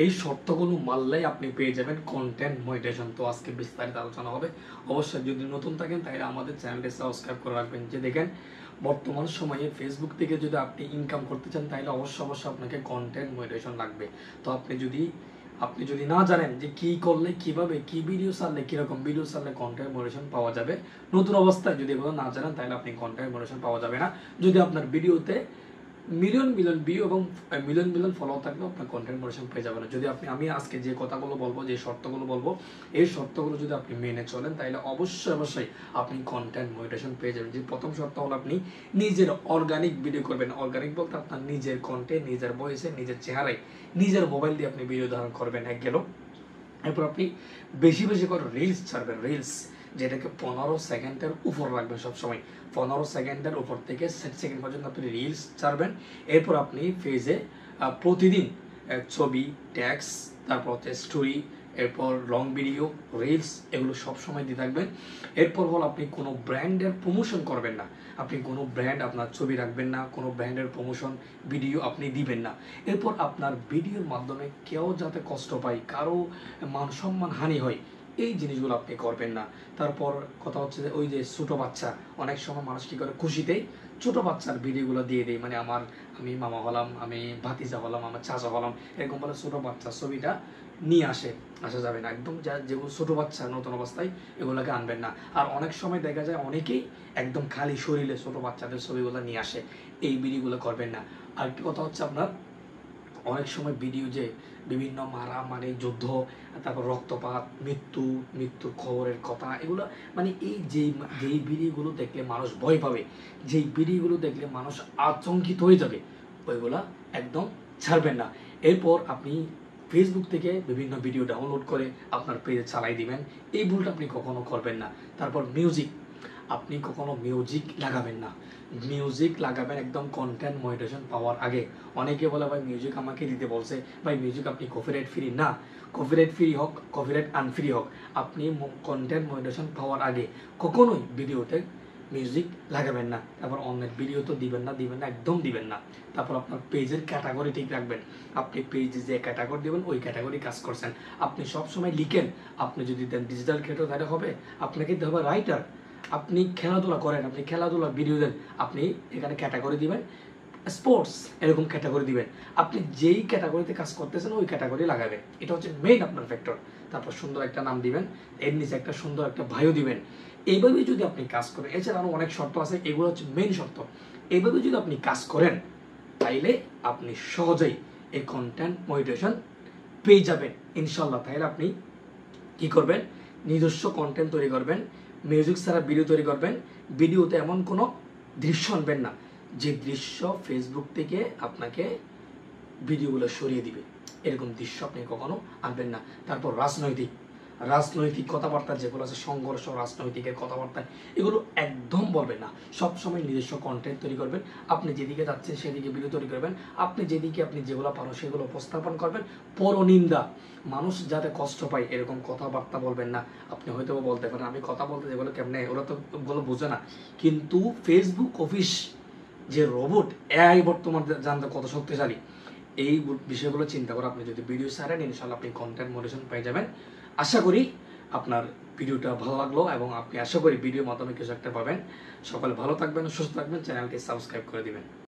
এই শর্তগুলো মানলেই আপনি পেয়ে যাবেন কন্টেন্ট মনিটাইজেশন। তো আজকে বিস্তারিত আলোচনা হবে। অবশ্যই যদি নতুন থাকেন তাহলে আমাদের চ্যানেলটি সাবস্ক্রাইব করে রাখবেন। যে দেখেন বর্তমান সময়ে ফেসবুক থেকে যদি আপনি ইনকাম করতে চান তাহলে অবশ্যই আপনাকে কন্টেন্ট মনিটাইজেশন লাগবে। তো আপনি যদি না জানেন যে কি করলে কিভাবে কি ভিডিও ছাড়লে কিরকম ভিডিও ছাড়লে কন্টেন্ট মনিটাইজেশন পাওয়া যাবে, নতুন অবস্থায় যদি এগুলো না জানেন তাহলে আপনি কন্টেন্ট মনিটাইজেশন পাওয়া যাবে না। যদি আপনার ভিডিওতে মিলিয়ন মিলিয়ন ভিউ এবং মিলিয়ন মিলিয়ন ফলো থাকলেও আপনার কন্টেন্ট মনিটাইজেশন পেয়ে যাবেন না। যদি আমি আজকে যে কথাগুলো বলবো, যে শর্তগুলো বলবো, এই শর্তগুলো যদি আপনি মেনে চলেন তাহলে অবশ্যই আপনি কন্টেন্ট মনিটাইজেশন পেয়ে যাবেন। যে প্রথম শর্ত হলো আপনি নিজের অর্গানিক ভিডিও করবেন। অর্গানিক বলতে আপনার নিজের কন্টেন্ট, নিজের ভয়েসে, নিজের চেহারায়, নিজের মোবাইল দিয়ে আপনি ভিডিও ধারণ করবেন, এক গেল। এরপর আপনি বেশি বেশি করে রিলস ছাড়বেন। রিলস যেটাকে 15 সেকেন্ডের উপর রাখবেন সবসময়। 15 সেকেন্ডের উপর থেকে 60 সেকেন্ড পর্যন্ত আপনি রিলস ছাড়বেন। এরপর আপনি পেজে প্রতিদিন ছবি, ট্যাক্স, তারপর হচ্ছে স্টোরি, এরপর লং ভিডিও, রিলস, এগুলো সবসময় দিয়ে থাকবেন। এরপর হল আপনি কোনো ব্র্যান্ডের প্রমোশন করবেন না। আপনি কোনো ব্র্যান্ড আপনার ছবি রাখবেন না, কোনো ব্র্যান্ডের প্রমোশন ভিডিও আপনি দিবেন না। এরপর আপনার ভিডিওর মাধ্যমে কেউ যাতে কষ্ট পায়, কারো মান সম্মান হানি হয়, এই জিনিসগুলো আপনি করবেন না। তারপর কথা হচ্ছে যে ওই যে ছোট বাচ্চা, অনেক সময় মানুষ কি করে খুশিতেই ছোট বাচ্চার ভিডিওগুলো দিয়ে দেয়, মানে আমি মামা হলাম, আমি ভাতিজা হলাম, আমার চাচা হলাম, এরকম বলে ছোট বাচ্চার ছবিটা নিয়ে আসা যাবে না। একদম যেগুলো ছোট বাচ্চা নতুন অবস্থায় এগুলোকে আনবেন না। আর অনেক সময় দেখা যায় অনেকেই একদম খালি শরীরে ছোট বাচ্চাদের ছবিগুলো নিয়ে আসে, এই ভিডিওগুলো করবেন না। আরেকটি কথা হচ্ছে আপনার অনেক সময় ভিডিও যে বিভিন্ন মারামারি, যুদ্ধ, তারপর রক্তপাত, মৃত্যুর খবরের কথা, এগুলো মানে এই যেই ভিডিওগুলো দেখলে মানুষ ভয় পাবে, যেই ভিডিওগুলো দেখলে মানুষ আতঙ্কিত হয়ে যাবে, ওইগুলা একদম ছাড়বেন না। এরপর আপনি ফেসবুক থেকে বিভিন্ন ভিডিও ডাউনলোড করে আপনার পেজে চালাই দিবেন, এই ভুলটা আপনি কখনো করবেন না। তারপর মিউজিক, আপনি কখনো মিউজিক লাগাবেন না। মিউজিক লাগাবেন একদম কন্টেন্ট মনিটাইজেশন পাওয়ার আগে। অনেকে বলে ভাই মিউজিক আমাকে দিতে বলছে, ভাই মিউজিক আপনি কপিরাইট ফ্রি না। কপিরাইট ফ্রি হোক, কপিরাইট আনফ্রি হোক, আপনি কন্টেন্ট মনিটাইজেশন পাওয়ার আগে কখনোই ভিডিওতে মিউজিক লাগাবেন না। তারপর অন্যের ভিডিও তো দিবেন না, একদম দিবেন না। তারপর আপনার পেজের ক্যাটাগরি ঠিক রাখবেন। আপনি পেজে যে ক্যাটাগরি দেবেন ওই ক্যাটাগরি কাজ করছেন। আপনি সবসময় লিখেন, আপনি যদি দেন ডিজিটাল ক্রিয়েটর তাহলে হবে, আপনাকে দিতে হবে রাইটার। আপনি খেলাধুলা করেন, আপনি খেলাধুলার ভিডিও দেন, আপনি এখানে ক্যাটাগরি দিবেন স্পোর্টস, এরকম ক্যাটাগরি দিবেন। আপনি যেই ক্যাটাগরিতে কাজ করতেছেন ওই ক্যাটাগরি লাগাবেন, এটা হচ্ছে মেইন আপনার ফ্যাক্টর। তারপর সুন্দর একটা নাম দিবেন, এর নিচে একটা সুন্দর একটা বায়ো দিবেন। এইভাবে যদি আপনি কাজ করেন, এছাড়া আরো অনেক শর্ত আছে, এগুলো হচ্ছে মেইন শর্ত। এইভাবে যদি আপনি কাজ করেন তাইলে আপনি সহজেই এই কন্টেন্ট মনিটাইজেশন পেয়ে যাবেন ইনশাল্লাহ। তাহলে আপনি কি করবেন, নিজস্ব কন্টেন্ট তৈরি করবেন, মিউজিক ছাড়া ভিডিও তৈরি করবেন। ভিডিওতে এমন কোনো দৃশ্য আনবেন না যে দৃশ্য ফেসবুক থেকে আপনাকে ভিডিওগুলো সরিয়ে দিবে, এরকম দৃশ্য আপনি কখনো আনবেন না। তারপর রাজনৈতিক কথাবার্তা যেগুলো আছে, সংঘর্ষ, রাজনৈতিকের কথাবার্তা, এগুলো একদম বলবেন না। সবসময় নিজস্ব কন্টেন্ট তৈরি করবেন। আপনি যেদিকে যাচ্ছেন সেদিকে ভিডিও তৈরি করবেন। আপনি যেগুলো পারেন সেগুলো উপস্থাপন করবেন। পরনিন্দা, মানুষ যাতে কষ্ট পায় এরকম কথাবার্তা বলবেন না। আপনি হয়তো বলতে পারেন আমি কথা বলতে যেগুলো কেমনে, ওরা তো ওগুলো বোঝে না। কিন্তু ফেসবুক অফিস যে রোবট এআই বর্তমান জানতে কত শক্তিশালী, এই বিষয়গুলো চিন্তা করে আপনি যদি ভিডিও ছাড়েন ইনশাল্লাহ আপনি কন্টেন্ট মনিটাইজেশন পেয়ে যাবেন। আশা করি আপনার ভিডিওটা ভালো লাগলো এবং আপনি আশা করি ভিডিওর মাধ্যমে কিছু একটা পাবেন। সকলে ভালো থাকবেন, সুস্থ থাকবেন, চ্যানেলকে সাবস্ক্রাইব করে দিবেন।